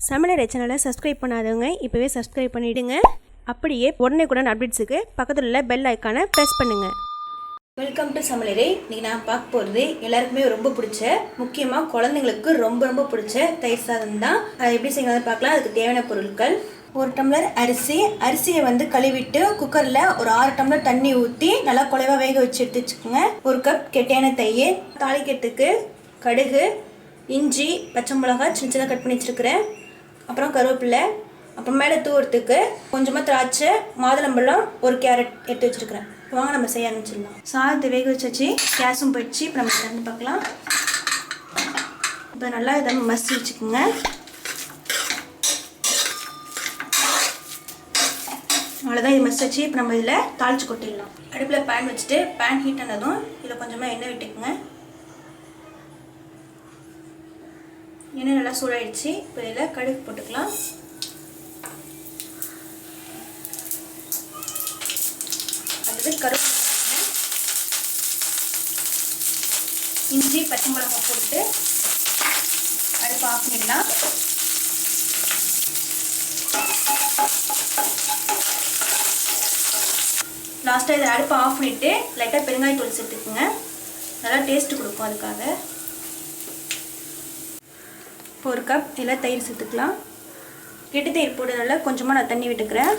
சமையலறை சேனலை சப்ஸ்கிரைப் பண்ணாதவங்க இப்போவே சப்ஸ்கிரைப் பண்ணிவிடுங்க. அப்படியே உடனே அப்டேட்ஸுக்கு பக்கத்தில் உள்ள பெல் ஐக்கானை ப்ரெஸ் பண்ணுங்கள். வெல்கம் டு சமையலறை. இன்றைக்கி நான் பார்க்க போகிறது எல்லாருக்குமே ரொம்ப பிடிச்ச, முக்கியமாக குழந்தைங்களுக்கு ரொம்ப பிடிச்ச தயிர் சாதம் தான். அதை எப்படி செய்யறது பார்க்கலாம். அதுக்கு தேவையான பொருட்கள்: 1 டம்ளர் அரிசியை கழுவிட்டு குக்கரில் ஒரு 6 டம்ளர் தண்ணி ஊற்றி நல்லா குழைவாக வேக வச்சு எடுத்து வச்சுக்கோங்க. 1 கப் கெட்டியான தயிர், தாளிக்கிறதுக்கு கடுகு, இஞ்சி, பச்சை மிளகாய் சின்ன கட் பண்ணி வச்சுருக்கிறேன், அப்புறம் கருவேப்பிலை, அப்புறம் மேலே தூவுறதுக்கு கொஞ்சமாக திராட்சை, மாதுளம்பழம், 1 கேரட் எடுத்து வச்சுருக்கிறேன். வாங்க நம்ம செய்ய ஆரம்பிச்சிடலாம். சாதத்தை வேக வச்சாச்சு, கேஸும் போயிடுச்சு. இப்போ நம்ம திறந்து பார்க்கலாம். இப்போ நல்லா இதை மசிச்சு வச்சுக்கோங்க. அவ்வளோதான், இது மசிச்சு வச்சு இப்போ நம்ம இதில் தாளித்து கொட்டிடலாம். அடுப்பில் பேன் வச்சுட்டு பேன் ஹீட் ஆனதும் இதில் கொஞ்சமாக எண்ணெய் விட்டுக்குங்க. எண்ணெய் நல்லா சூடாயிடுச்சு. இப்போ இதில் கடுகு போட்டுக்கலாம். அடுத்தது கருவேப்பிலை, இஞ்சி, பச்சை மிளகாய் போட்டு அடுப்பு ஆஃப் பண்ணிடலாம். லாஸ்ட்டாக இதை அடுப்பை ஆஃப் பண்ணிவிட்டு லைட்டாக பெருங்காயத்தூள் சேர்த்துக்குங்க. நல்லா டேஸ்ட்டு கொடுக்கும். அதுக்காக இப்போ 1 கப் இதில் தயிர் சேர்த்துக்கலாம். கெட்டி தயிர் போட்டதால கொஞ்சமாக நான் தண்ணி விட்டுக்கிறேன்.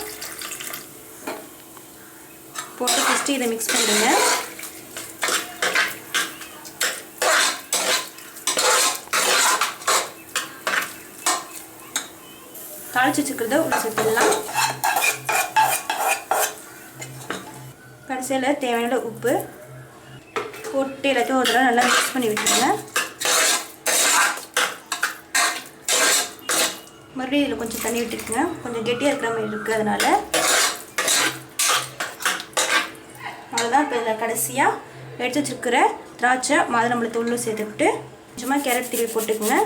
போட்டு ஃபஸ்ட்டு இதை மிக்ஸ் பண்ணிடுங்க. தாளிச்சு வச்சுக்கிறத உள்ள சேர்த்துடலாம். கடைசியில் தேவையான உப்பு போட்டு எல்லாத்தையும் ஒரு தடவை நல்லா மிக்ஸ் பண்ணி விட்டுருங்க. மறுபடியும் இதில் கொஞ்சம் தண்ணி விட்டுக்குங்க. கொஞ்சம் கெட்டியாக இருக்கிற மாதிரி இருக்குது, அதனால். அவ்வளோதான். இப்போ இதில் கடைசியாக எடுத்து வச்சுருக்கிற திராட்சை, மாதுளம்பழத்தை உள்ளே சேர்த்துக்கிட்டு கொஞ்சமாக கேரட் திருவி போட்டுக்குங்க.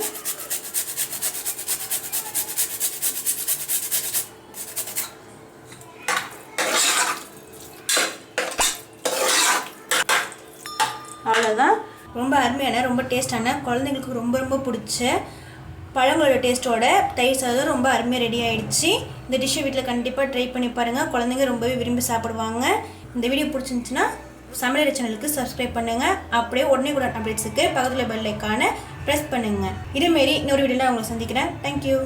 அவ்வளோதான். ரொம்ப அருமையான, ரொம்ப டேஸ்டான, குழந்தைங்களுக்கு ரொம்ப பிடிச்ச பழங்களோட டேஸ்ட்டோட தயிர் சாதம் ரொம்ப அருமையாக ரெடி ஆகிடுச்சு. இந்த டிஷ்ஷை வீட்டில் கண்டிப்பாக ட்ரை பண்ணி பாருங்கள். குழந்தைங்க ரொம்பவே விரும்பி சாப்பிடுவாங்க. இந்த வீடியோ பிடிச்சிருந்துச்சுன்னா சமையலறை சேனலுக்கு சப்ஸ்கிரைப் பண்ணுங்கள். அப்படியே உடனே அப்டேட்ஸுக்கு பக்கத்தில் பெல் ஐக்கானை ப்ரெஸ் பண்ணுங்கள். இதேமாரி இன்னொரு வீடியோவில் உங்களை சந்திக்கிறேன். தேங்க்யூ.